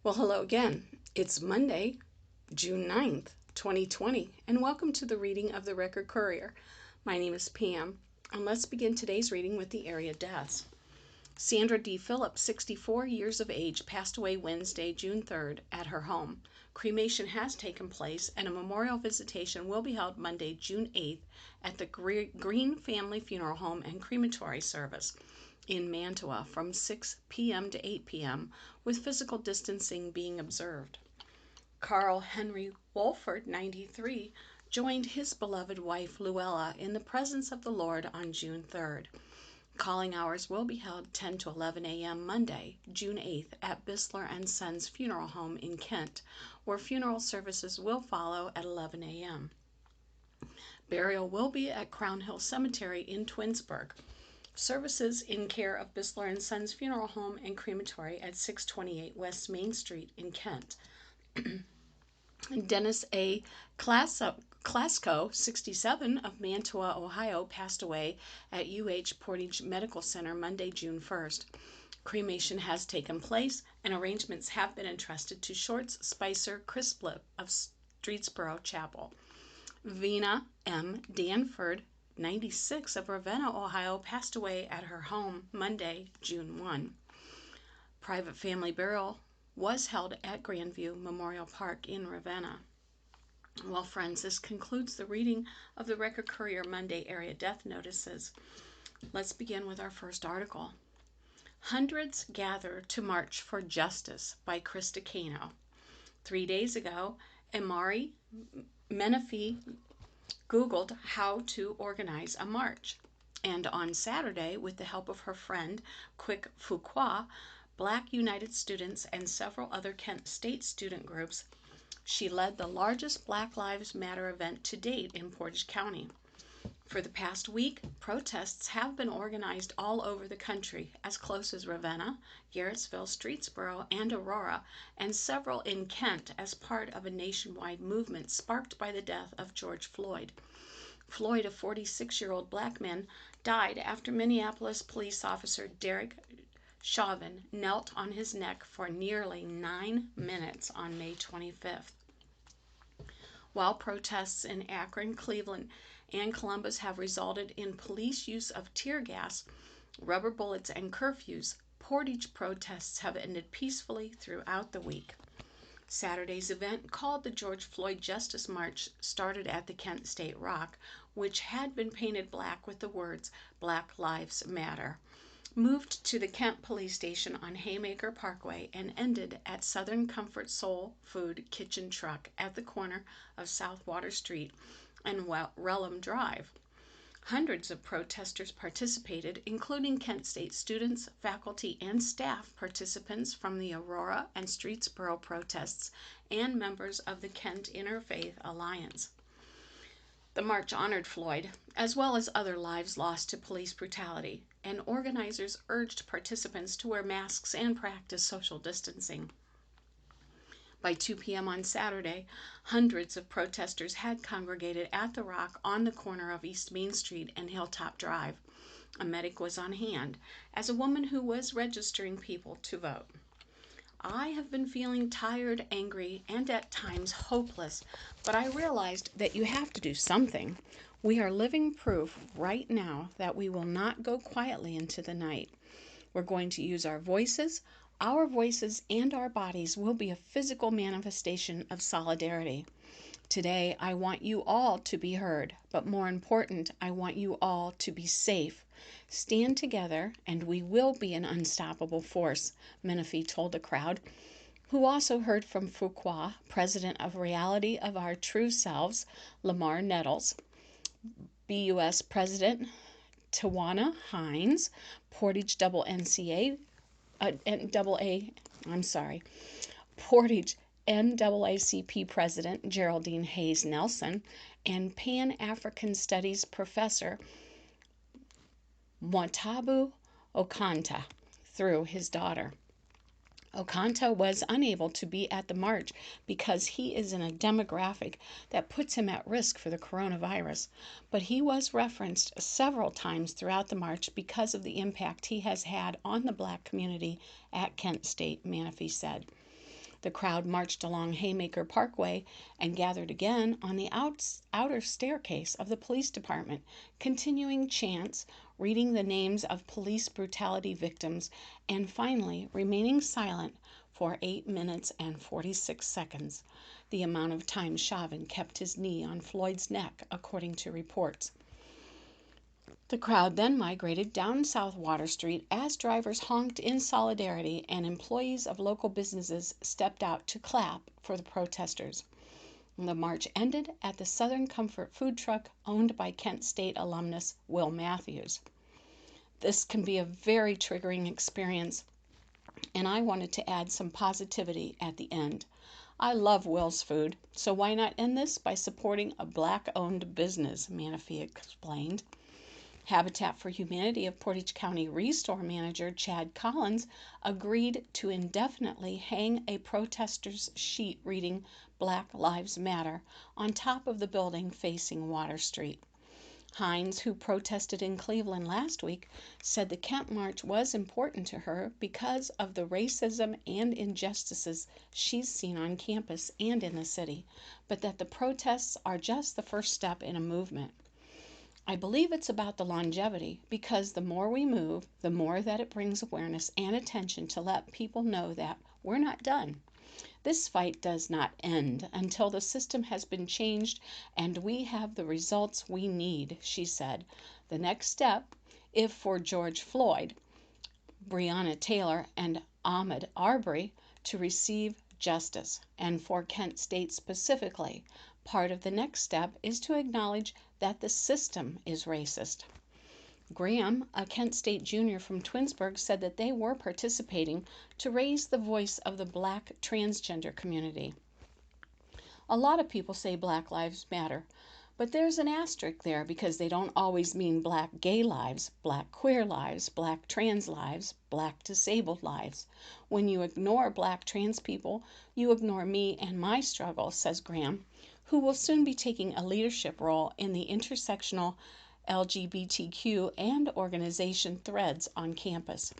Well, hello again. It's Monday, June 9th, 2020, and welcome to the reading of the Record Courier. My name is Pam, and let's begin today's reading with the area deaths. Sandra D. Phillips, 64 years of age, passed away Wednesday, June 3rd, at her home. Cremation has taken place, and a memorial visitation will be held Monday, June 8th, at the Green Family Funeral Home and Crematory Service in Mantua from 6 p.m. to 8 p.m., with physical distancing being observed. Carl Henry Wolford, 93, joined his beloved wife Luella in the presence of the Lord on June 3rd. Calling hours will be held 10 to 11 a.m. Monday, June 8th at Bisler and Sons Funeral Home in Kent, where funeral services will follow at 11 a.m. Burial will be at Crown Hill Cemetery in Twinsburg. Services in care of Bisler and Sons Funeral Home and Crematory at 628 West Main Street in Kent. Dennis A. Klasko, 67, of Mantua, Ohio, passed away at UH Portage Medical Center Monday, June 1st. Cremation has taken place, and arrangements have been entrusted to Shorts Spicer Crisplip of Streetsboro Chapel. Vina M. Danford, 96, of Ravenna, Ohio, passed away at her home Monday, June 1. Private family burial was held at Grandview Memorial Park in Ravenna. Well, friends, this concludes the reading of the Record Courier Monday area death notices. Let's begin with our first article. Hundreds Gather to March for Justice by Krista Kano. 3 days ago, Amari Menifee Googled how to organize a march. And on Saturday, with the help of her friend, Quick Fuqua, Black United Students, and several other Kent State student groups, she led the largest Black Lives Matter event to date in Portage County. For the past week, protests have been organized all over the country, as close as Ravenna, Garrettsville, Streetsboro, and Aurora, and several in Kent as part of a nationwide movement sparked by the death of George Floyd. Floyd, a 46-year-old black man, died after Minneapolis police officer Derek Chauvin knelt on his neck for nearly 9 minutes on May 25th. While protests in Akron, Cleveland, and Columbus have resulted in police use of tear gas, rubber bullets, and curfews, Portage protests have ended peacefully throughout the week. Saturday's event, called the George Floyd Justice March, started at the Kent State Rock, which had been painted black with the words Black Lives Matter, moved to the Kent Police Station on Haymaker Parkway, and ended at Southern Comfort Soul Food Kitchen Truck at the corner of South Water Street and Relham Drive. Hundreds of protesters participated, including Kent State students, faculty, and staff participants from the Aurora and Streetsboro protests, and members of the Kent Interfaith Alliance. The march honored Floyd, as well as other lives lost to police brutality, and organizers urged participants to wear masks and practice social distancing. By 2 p.m. on Saturday, hundreds of protesters had congregated at the Rock on the corner of East Main Street and Hilltop Drive. A medic was on hand as a woman who was registering people to vote. I have been feeling tired, angry, and at times hopeless, but I realized that you have to do something. We are living proof right now that we will not go quietly into the night. We're going to use our voices. Our voices and our bodies will be a physical manifestation of solidarity. Today, I want you all to be heard, but more important, I want you all to be safe. Stand together, and we will be an unstoppable force, Menifee told the crowd, who also heard from Fuqua, president of Reality of Our True Selves, Lamar Nettles, BUS president Tawana Hines, Portage Portage NAACP President Geraldine Hayes Nelson, and Pan-African Studies Professor Mwatabu Okanta through his daughter. Okanta was unable to be at the march because he is in a demographic that puts him at risk for the coronavirus, but he was referenced several times throughout the march because of the impact he has had on the Black community at Kent State, Menifee said. The crowd marched along Haymaker Parkway and gathered again on the outer staircase of the police department, continuing chants, reading the names of police brutality victims, and finally remaining silent for 8 minutes and 46 seconds, the amount of time Chauvin kept his knee on Floyd's neck, according to reports. The crowd then migrated down South Water Street as drivers honked in solidarity and employees of local businesses stepped out to clap for the protesters. The march ended at the Southern Comfort food truck owned by Kent State alumnus Will Matthews. This can be a very triggering experience, and I wanted to add some positivity at the end. I love Will's food, so why not end this by supporting a Black-owned business, Manafee explained. Habitat for Humanity of Portage County Restore Manager Chad Collins agreed to indefinitely hang a protester's sheet reading Black Lives Matter on top of the building facing Water Street. Hines, who protested in Cleveland last week, said the Kent March was important to her because of the racism and injustices she's seen on campus and in the city, but that the protests are just the first step in a movement. I believe it's about the longevity because the more we move, the more that it brings awareness and attention to let people know that we're not done. This fight does not end until the system has been changed and we have the results we need, she said. The next step, if for George Floyd, Breonna Taylor, and Ahmaud Arbery to receive justice, and for Kent State specifically, part of the next step is to acknowledge that the system is racist. Graham, a Kent State junior from Twinsburg, said that they were participating to raise the voice of the Black transgender community. A lot of people say Black Lives Matter, but there's an asterisk there because they don't always mean Black gay lives, Black queer lives, Black trans lives, Black disabled lives. When you ignore Black trans people, you ignore me and my struggle, says Graham, who will soon be taking a leadership role in the intersectional LGBTQ and organization threads on campus.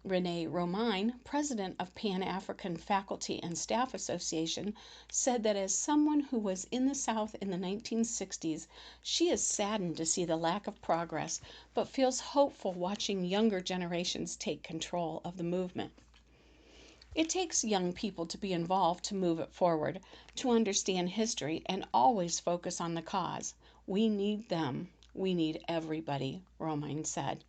Renee Romine, president of Pan-African Faculty and Staff Association, said that as someone who was in the South in the 1960s, she is saddened to see the lack of progress, but feels hopeful watching younger generations take control of the movement. It takes young people to be involved to move it forward, to understand history, and always focus on the cause. We need them. We need everybody, Romine said.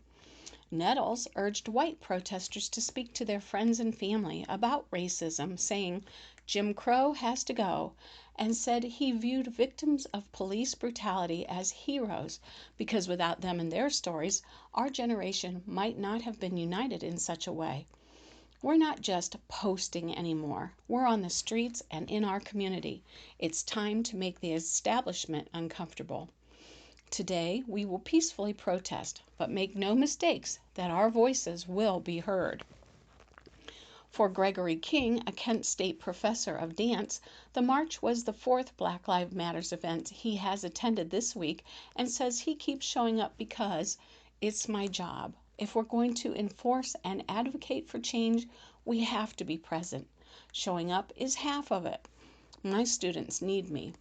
Nettles urged white protesters to speak to their friends and family about racism, saying Jim Crow has to go, and said he viewed victims of police brutality as heroes because without them and their stories, our generation might not have been united in such a way. We're not just posting anymore. We're on the streets and in our community. It's time to make the establishment uncomfortable. Today, we will peacefully protest, but make no mistakes that our voices will be heard. For Gregory King, a Kent State professor of dance, the march was the fourth Black Lives Matter event he has attended this week and says he keeps showing up because it's my job. If we're going to enforce and advocate for change, we have to be present. Showing up is half of it. My students need me.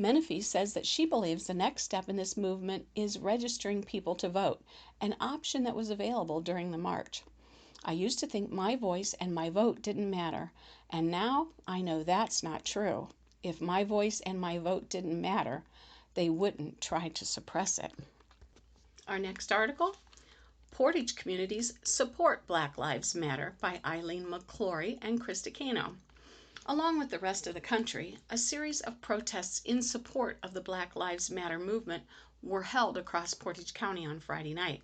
Menifee says that she believes the next step in this movement is registering people to vote, an option that was available during the march. I used to think my voice and my vote didn't matter, and now I know that's not true. If my voice and my vote didn't matter, they wouldn't try to suppress it. Our next article, Portage Communities Support Black Lives Matter by Eileen McClory and Krista Cano. Along with the rest of the country, a series of protests in support of the Black Lives Matter movement were held across Portage County on Friday night.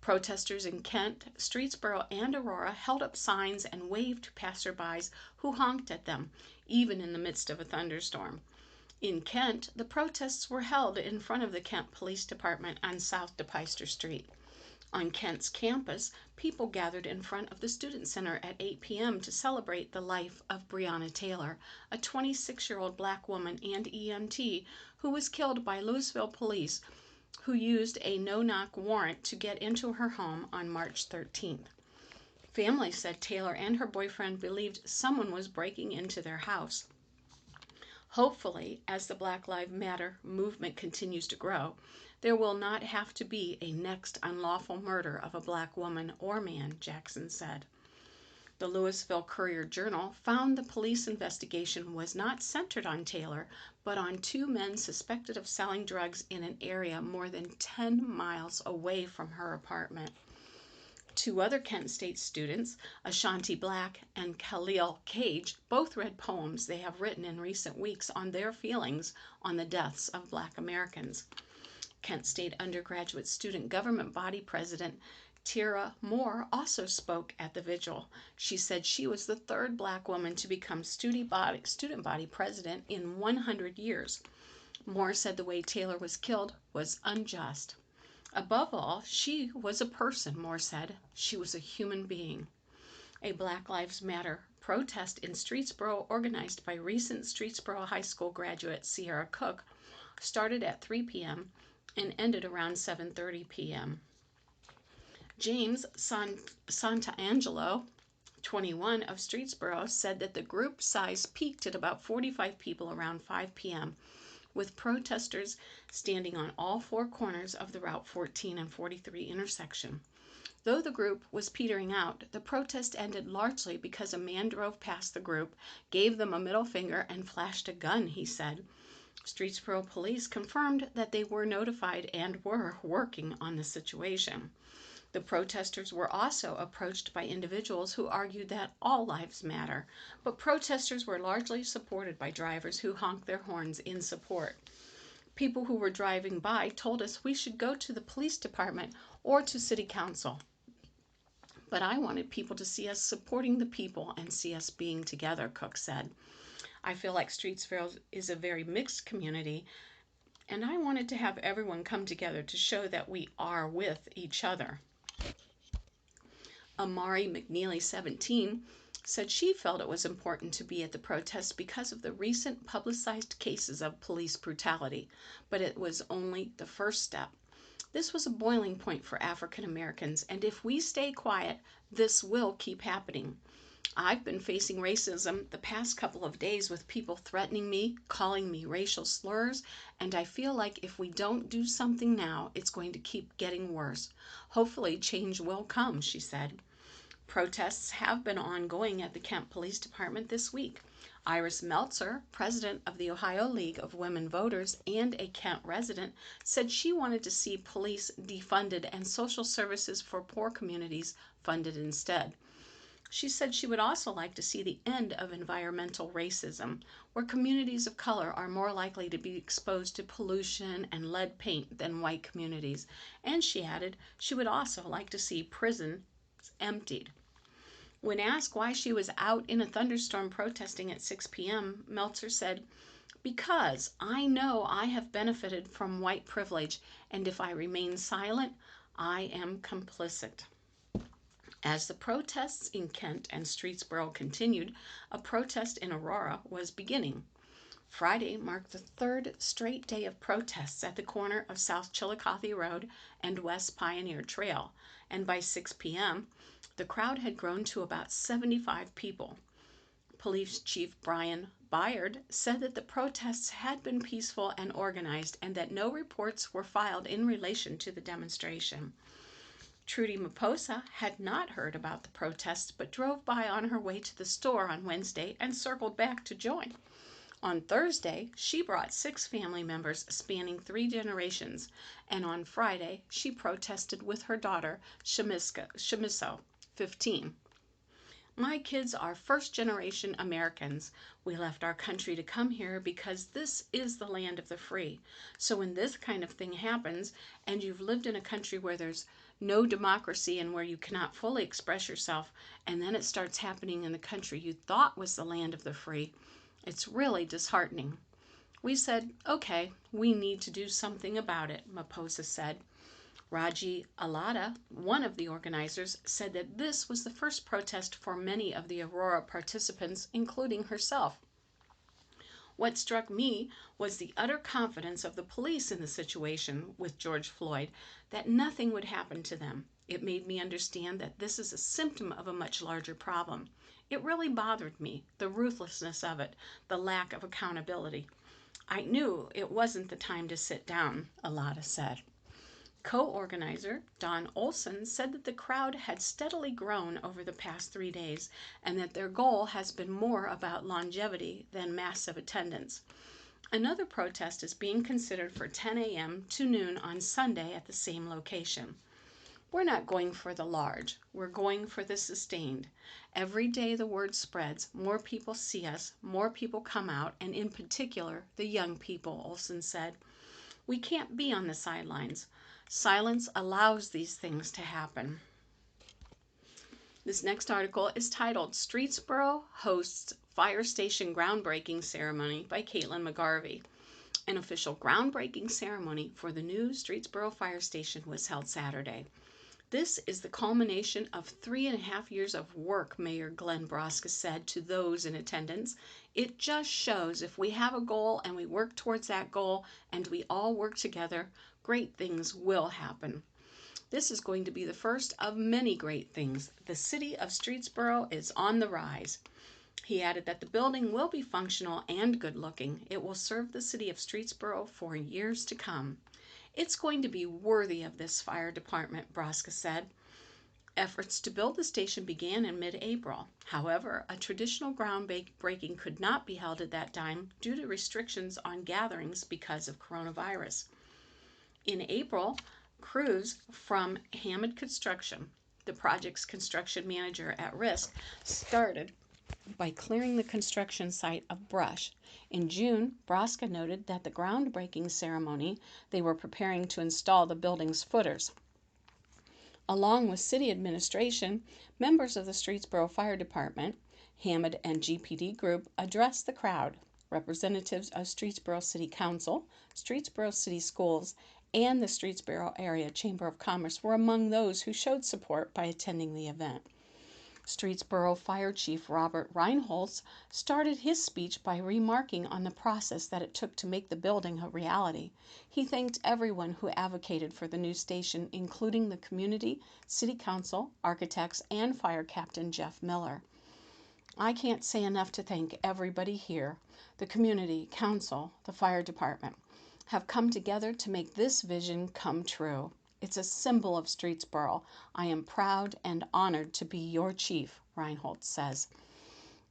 Protesters in Kent, Streetsboro, and Aurora held up signs and waved to passerbys who honked at them, even in the midst of a thunderstorm. In Kent, the protests were held in front of the Kent Police Department on South DePeyster Street. On Kent's campus, people gathered in front of the Student Center at 8 p.m. to celebrate the life of Breonna Taylor, a 26-year-old Black woman and EMT who was killed by Louisville police who used a no-knock warrant to get into her home on March 13th. Family said Taylor and her boyfriend believed someone was breaking into their house. Hopefully, as the Black Lives Matter movement continues to grow, there will not have to be a next unlawful murder of a black woman or man, Jackson said. The Louisville Courier-Journal found the police investigation was not centered on Taylor, but on two men suspected of selling drugs in an area more than 10 miles away from her apartment. Two other Kent State students, Ashanti Black and Khalil Cage, both read poems they have written in recent weeks on their feelings on the deaths of Black Americans. Kent State undergraduate student government body president Tira Moore also spoke at the vigil. She said she was the third Black woman to become student body president in 100 years. Moore said the way Taylor was killed was unjust. Above all, she was a person, Moore said. She was a human being. A Black Lives Matter protest in Streetsboro, organized by recent Streetsboro High School graduate Sierra Cook, started at 3 p.m. and ended around 7:30 p.m. James Santangelo, 21, of Streetsboro, said that the group size peaked at about 45 people around 5 p.m., with protesters standing on all four corners of the Route 14 and 43 intersection. Though the group was petering out, the protest ended largely because a man drove past the group, gave them a middle finger, and flashed a gun, he said. Streetsboro police confirmed that they were notified and were working on the situation. The protesters were also approached by individuals who argued that all lives matter, but protesters were largely supported by drivers who honked their horns in support. People who were driving by told us we should go to the police department or to city council. But I wanted people to see us supporting the people and see us being together, Cook said. I feel like Streetsboro is a very mixed community, and I wanted to have everyone come together to show that we are with each other. Amari McNeely, 17, said she felt it was important to be at the protest because of the recent publicized cases of police brutality, but it was only the first step. This was a boiling point for African Americans, and if we stay quiet, this will keep happening. I've been facing racism the past couple of days with people threatening me, calling me racial slurs, and I feel like if we don't do something now, it's going to keep getting worse. Hopefully, change will come, she said. Protests have been ongoing at the Kent Police Department this week. Iris Meltzer, president of the Ohio League of Women Voters and a Kent resident, said she wanted to see police defunded and social services for poor communities funded instead. She said she would also like to see the end of environmental racism, where communities of color are more likely to be exposed to pollution and lead paint than white communities. And she added she would also like to see prisons emptied. When asked why she was out in a thunderstorm protesting at 6 p.m., Meltzer said, "Because I know I have benefited from white privilege, and if I remain silent, I am complicit." As the protests in Kent and Streetsboro continued, a protest in Aurora was beginning. Friday marked the third straight day of protests at the corner of South Chillicothe Road and West Pioneer Trail, and by 6 p.m., the crowd had grown to about 75 people. Police Chief Brian Byard said that the protests had been peaceful and organized and that no reports were filed in relation to the demonstration. Trudy Maposa had not heard about the protests but drove by on her way to the store on Wednesday and circled back to join. On Thursday, she brought 6 family members spanning 3 generations, and on Friday, she protested with her daughter, Shamiso, 15. "My kids are first-generation Americans. We left our country to come here because this is the land of the free. So when this kind of thing happens, and you've lived in a country where there's no democracy and where you cannot fully express yourself, and then it starts happening in the country you thought was the land of the free, it's really disheartening." We said, "Okay, we need to do something about it," Maposa said. Raji Alada, one of the organizers, said that this was the first protest for many of the Aurora participants, including herself. "What struck me was the utter confidence of the police in the situation with George Floyd, that nothing would happen to them. It made me understand that this is a symptom of a much larger problem. It really bothered me, the ruthlessness of it, the lack of accountability. I knew it wasn't the time to sit down, Alada said. Co-organizer Don Olson said that the crowd had steadily grown over the past 3 days and that their goal has been more about longevity than massive attendance. Another protest is being considered for 10 a.m. to noon on Sunday at the same location. We're not going for the large, we're going for the sustained. Every day the word spreads, more people see us, more people come out, and in particular, the young people, Olson said. We can't be on the sidelines. Silence allows these things to happen. This next article is titled Streetsboro Hosts Fire Station Groundbreaking Ceremony by Caitlin McGarvey. An official groundbreaking ceremony for the new Streetsboro Fire Station was held Saturday. This is the culmination of 3.5 years of work, Mayor Glenn Broska said to those in attendance. It just shows if we have a goal and we work towards that goal and we all work together, great things will happen. This is going to be the first of many great things. The city of Streetsboro is on the rise. He added that the building will be functional and good looking. It will serve the city of Streetsboro for years to come. It's going to be worthy of this fire department, Broska said. Efforts to build the station began in mid-April. However, a traditional groundbreaking could not be held at that time due to restrictions on gatherings because of coronavirus. In April, crews from Hammond Construction, the project's construction manager at risk, started by clearing the construction site of brush. In June, Broska noted that the groundbreaking ceremony, they were preparing to install the building's footers. Along with city administration, members of the Streetsboro Fire Department, Hammond and GPD Group addressed the crowd. Representatives of Streetsboro City Council, Streetsboro City Schools, and the Streetsboro Area Chamber of Commerce were among those who showed support by attending the event. Streetsboro Fire Chief Robert Reinholz started his speech by remarking on the process that it took to make the building a reality. He thanked everyone who advocated for the new station, including the community, city council, architects, and fire captain Jeff Miller. I can't say enough to thank everybody here. The community, council, the fire department have come together to make this vision come true. It's a symbol of Streetsboro. I am proud and honored to be your chief, Reinholz says.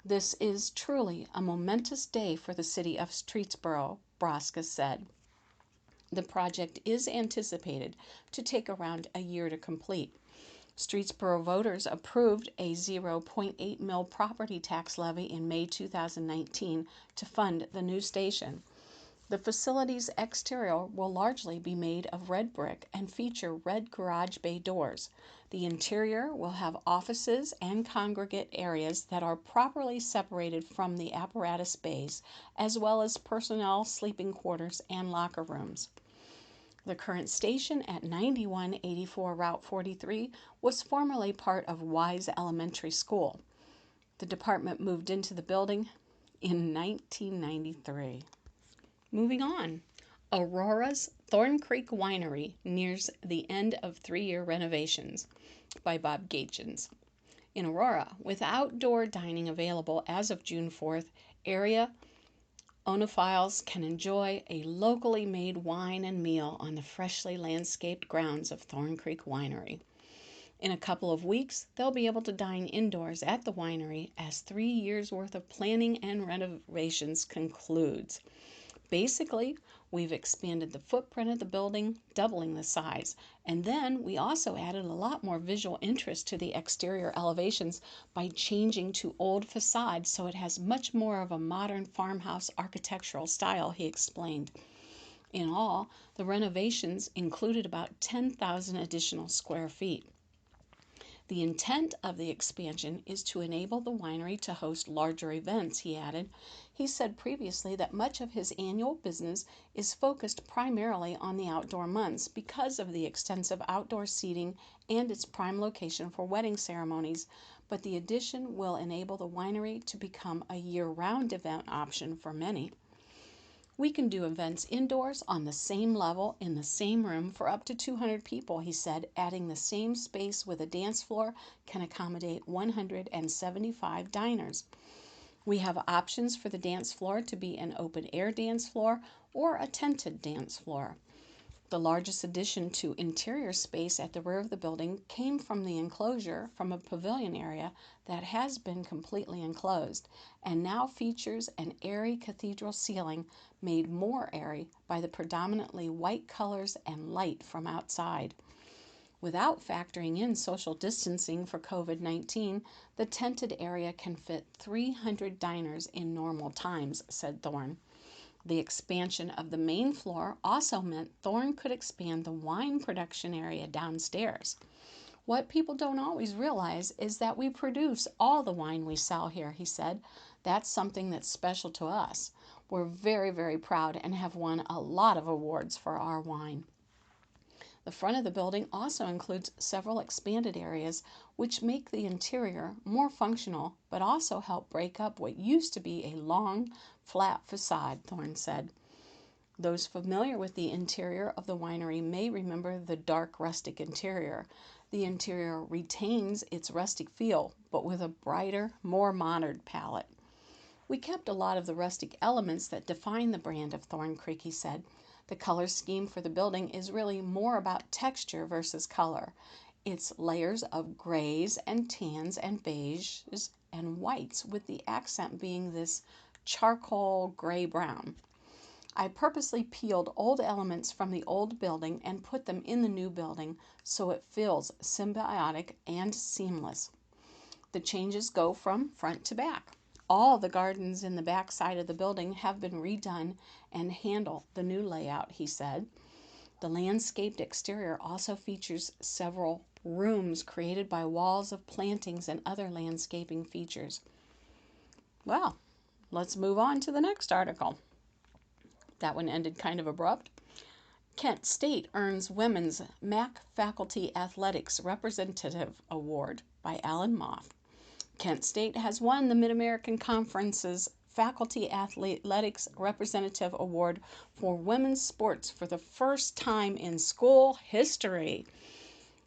This is truly a momentous day for the city of Streetsboro, Broska said. The project is anticipated to take around a year to complete. Streetsboro voters approved a 0.8 mil property tax levy in May 2019 to fund the new station. The facility's exterior will largely be made of red brick and feature red garage bay doors. The interior will have offices and congregate areas that are properly separated from the apparatus bays, as well as personnel sleeping quarters and locker rooms. The current station at 9184 Route 43 was formerly part of Wise Elementary School. The department moved into the building in 1993. Moving on, Aurora's Thorn Creek Winery nears the end of 3-year renovations by Bob Gatchins. In Aurora, with outdoor dining available as of June 4th, area onophiles can enjoy a locally made wine and meal on the freshly landscaped grounds of Thorn Creek Winery. In a couple of weeks, they'll be able to dine indoors at the winery as 3 years' worth of planning and renovations concludes. Basically, we've expanded the footprint of the building, doubling the size, and then we also added a lot more visual interest to the exterior elevations by changing to old facades so it has much more of a modern farmhouse architectural style, he explained. In all, the renovations included about 10,000 additional square feet. The intent of the expansion is to enable the winery to host larger events, he added. He said previously that much of his annual business is focused primarily on the outdoor months because of the extensive outdoor seating and its prime location for wedding ceremonies, but the addition will enable the winery to become a year-round event option for many. We can do events indoors on the same level in the same room for up to 200 people, he said, adding the same space with a dance floor can accommodate 175 diners. We have options for the dance floor to be an open-air dance floor or a tented dance floor. The largest addition to interior space at the rear of the building came from the enclosure from a pavilion area that has been completely enclosed and now features an airy cathedral ceiling made more airy by the predominantly white colors and light from outside. Without factoring in social distancing for COVID-19, the tented area can fit 300 diners in normal times, said Thorne. The expansion of the main floor also meant Thorne could expand the wine production area downstairs. What people don't always realize is that we produce all the wine we sell here, he said. That's something that's special to us. We're very, very proud and have won a lot of awards for our wine. The front of the building also includes several expanded areas which make the interior more functional but also help break up what used to be a long, flat facade, Thorne said. Those familiar with the interior of the winery may remember the dark rustic interior. The interior retains its rustic feel, but with a brighter, more modern palette. We kept a lot of the rustic elements that define the brand of Thorne Creek, he said. The color scheme for the building is really more about texture versus color. It's layers of grays and tans and beiges and whites, with the accent being this charcoal gray-brown. I purposely peeled old elements from the old building and put them in the new building so it feels symbiotic and seamless. The changes go from front to back. All the gardens in the back side of the building have been redone and handle the new layout, he said. The landscaped exterior also features several rooms created by walls of plantings and other landscaping features. Well, let's move on to the next article. That one ended kind of abrupt. Kent State earns Women's MAC Faculty Athletics Representative Award by Alan Moff. Kent State has won the Mid-American Conference's Faculty Athletics Representative Award for women's sports for the first time in school history.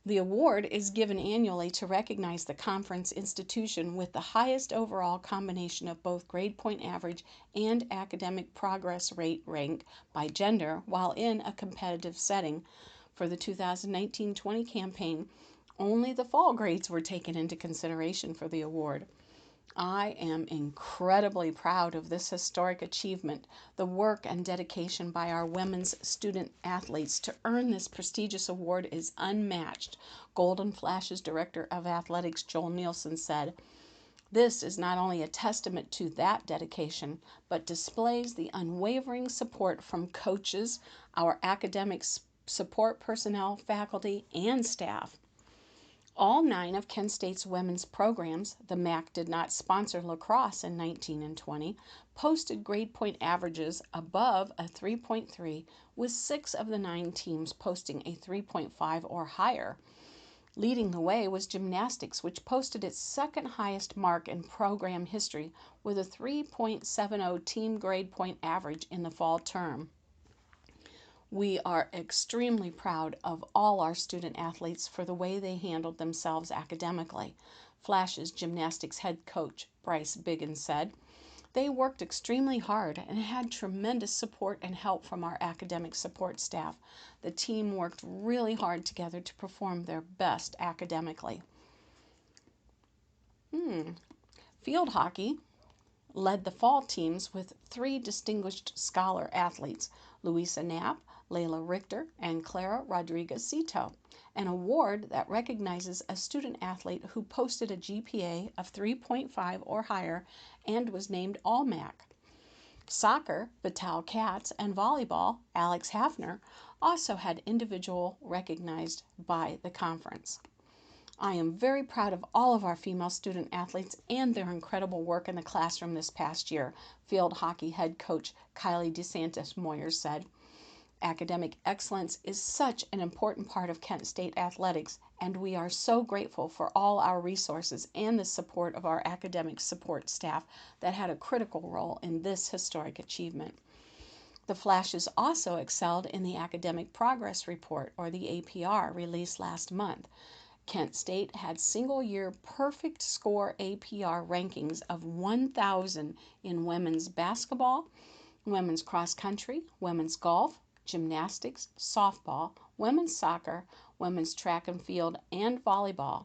The award is given annually to recognize the conference institution with the highest overall combination of both grade point average and academic progress rate rank by gender while in a competitive setting. For the 2019-20 campaign, only the fall grades were taken into consideration for the award. I am incredibly proud of this historic achievement. The work and dedication by our women's student athletes to earn this prestigious award is unmatched, Golden Flash's Director of Athletics, Joel Nielsen, said. This is not only a testament to that dedication, but displays the unwavering support from coaches, our academic support personnel, faculty, and staff. All 9 of Kent State's women's programs, the MAC did not sponsor lacrosse in 19 and 20, posted grade point averages above a 3.3, with 6 of the 9 teams posting a 3.5 or higher. Leading the way was gymnastics, which posted its second highest mark in program history with a 3.70 team grade point average in the fall term. We are extremely proud of all our student athletes for the way they handled themselves academically, Flash's gymnastics head coach, Bryce Biggins, said. They worked extremely hard and had tremendous support and help from our academic support staff. The team worked really hard together to perform their best academically. Field hockey led the fall teams with 3 distinguished scholar athletes, Louisa Knapp, Layla Richter, and Clara Rodriguez-Cito, an award that recognizes a student athlete who posted a GPA of 3.5 or higher and was named All-MAC. Soccer, Batal Katz, and volleyball, Alex Hafner, also had individual recognized by the conference. I am very proud of all of our female student athletes and their incredible work in the classroom this past year, field hockey head coach Kylie DeSantis Moyer said. Academic excellence is such an important part of Kent State athletics, and we are so grateful for all our resources and the support of our academic support staff that had a critical role in this historic achievement. The Flashes also excelled in the Academic Progress Report, or the APR, released last month. Kent State had single-year perfect score APR rankings of 1,000 in women's basketball, women's cross country, women's golf, gymnastics, softball, women's soccer, women's track and field, and volleyball.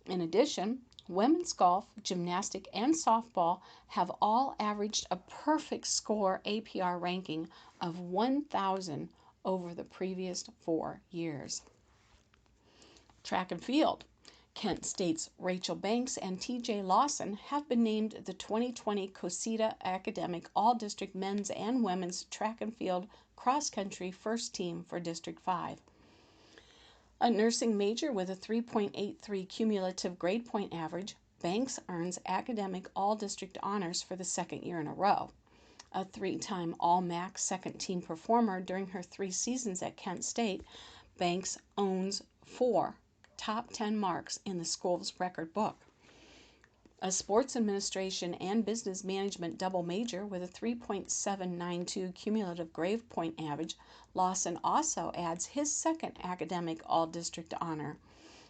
In addition, women's golf, gymnastics, and softball have all averaged a perfect score APR ranking of 1,000 over the previous 4 years. Track and field. Kent State's Rachel Banks and TJ Lawson have been named the 2020 COSITA Academic All-District Men's and Women's Track and Field Cross Country First Team for District 5. A nursing major with a 3.83 cumulative grade point average, Banks earns academic all-district honors for the second year in a row. A 3-time All-MAC second-team performer during her 3 seasons at Kent State, Banks owns 4 top 10 marks in the school's record book. A sports administration and business management double major with a 3.792 cumulative grade point average, Lawson also adds his second academic all-district honor.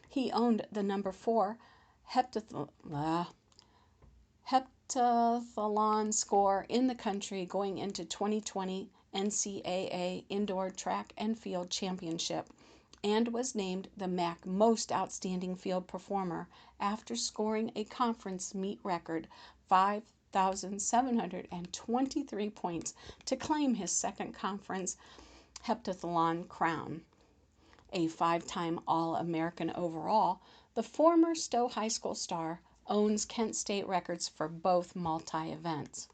He owned the number 4 heptathlon score in the country going into 2020 NCAA Indoor Track and Field Championship, and was named the MAC Most Outstanding Field Performer after scoring a conference meet record 5,723 points to claim his second conference heptathlon crown. A 5-time All-American overall, the former Stowe High School star owns Kent State records for both multi-events.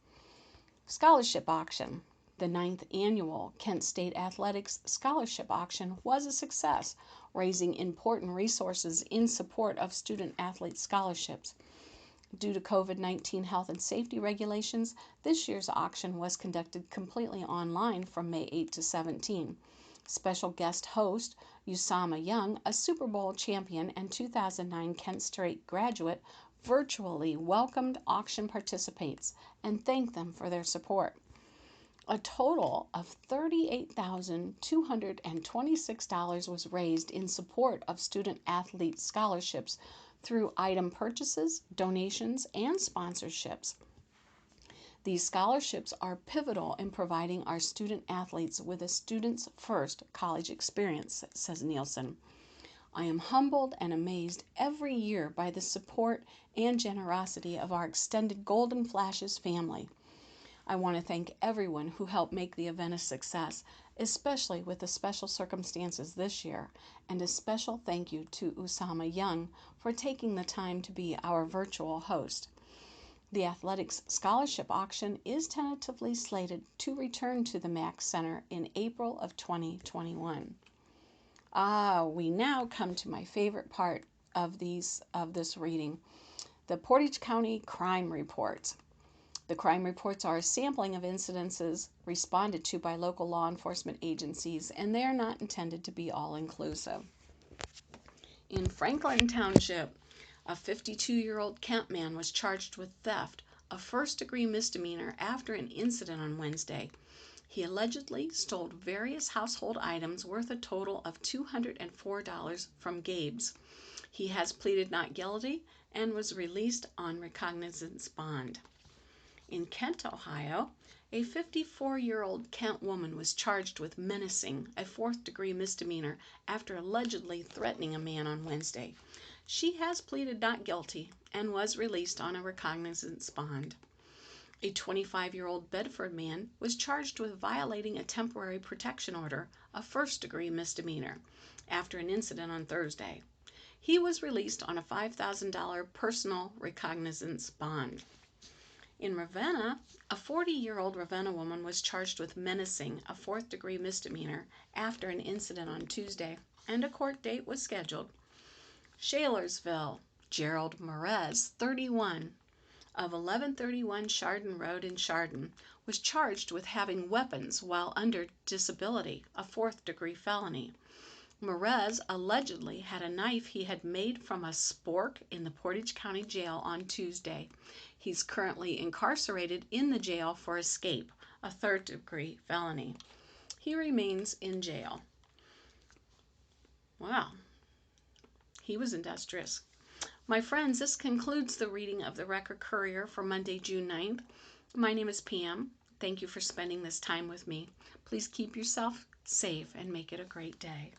Scholarship auction. The 9th annual Kent State Athletics Scholarship Auction was a success, raising important resources in support of student-athlete scholarships. Due to COVID-19 health and safety regulations, this year's auction was conducted completely online from May 8 to 17. Special guest host Usama Young, a Super Bowl champion and 2009 Kent State graduate, virtually welcomed auction participants and thanked them for their support. A total of $38,226 was raised in support of student-athlete scholarships through item purchases, donations, and sponsorships. These scholarships are pivotal in providing our student-athletes with a student's first college experience, says Nielsen. I am humbled and amazed every year by the support and generosity of our extended Golden Flashes family. I want to thank everyone who helped make the event a success, especially with the special circumstances this year, and a special thank you to Usama Young for taking the time to be our virtual host. The Athletics Scholarship Auction is tentatively slated to return to the MAC Center in April of 2021. We now come to my favorite part of this reading, the Portage County Crime Reports. The crime reports are a sampling of incidences responded to by local law enforcement agencies, and they are not intended to be all-inclusive. In Franklin Township, a 52-year-old Kent man was charged with theft, a first-degree misdemeanor, after an incident on Wednesday. He allegedly stole various household items worth a total of $204 from Gabe's. He has pleaded not guilty and was released on recognizance bond. In Kent, Ohio, a 54-year-old Kent woman was charged with menacing, a 4th-degree misdemeanor, after allegedly threatening a man on Wednesday. She has pleaded not guilty and was released on a recognizance bond. A 25-year-old Bedford man was charged with violating a temporary protection order, a 1st-degree misdemeanor, after an incident on Thursday. He was released on a $5,000 personal recognizance bond. In Ravenna, a 40-year-old Ravenna woman was charged with menacing, a 4th-degree misdemeanor, after an incident on Tuesday, and a court date was scheduled. Shalersville, Gerald Morez, 31, of 1131 Chardon Road in Chardon, was charged with having weapons while under disability, a 4th-degree felony. Morez allegedly had a knife he had made from a spork in the Portage County Jail on Tuesday. He's currently incarcerated in the jail for escape, a third-degree felony. He remains in jail. Wow, he was industrious. My friends, this concludes the reading of the Record Courier for Monday, June 9th. My name is Pam. Thank you for spending this time with me. Please keep yourself safe and make it a great day.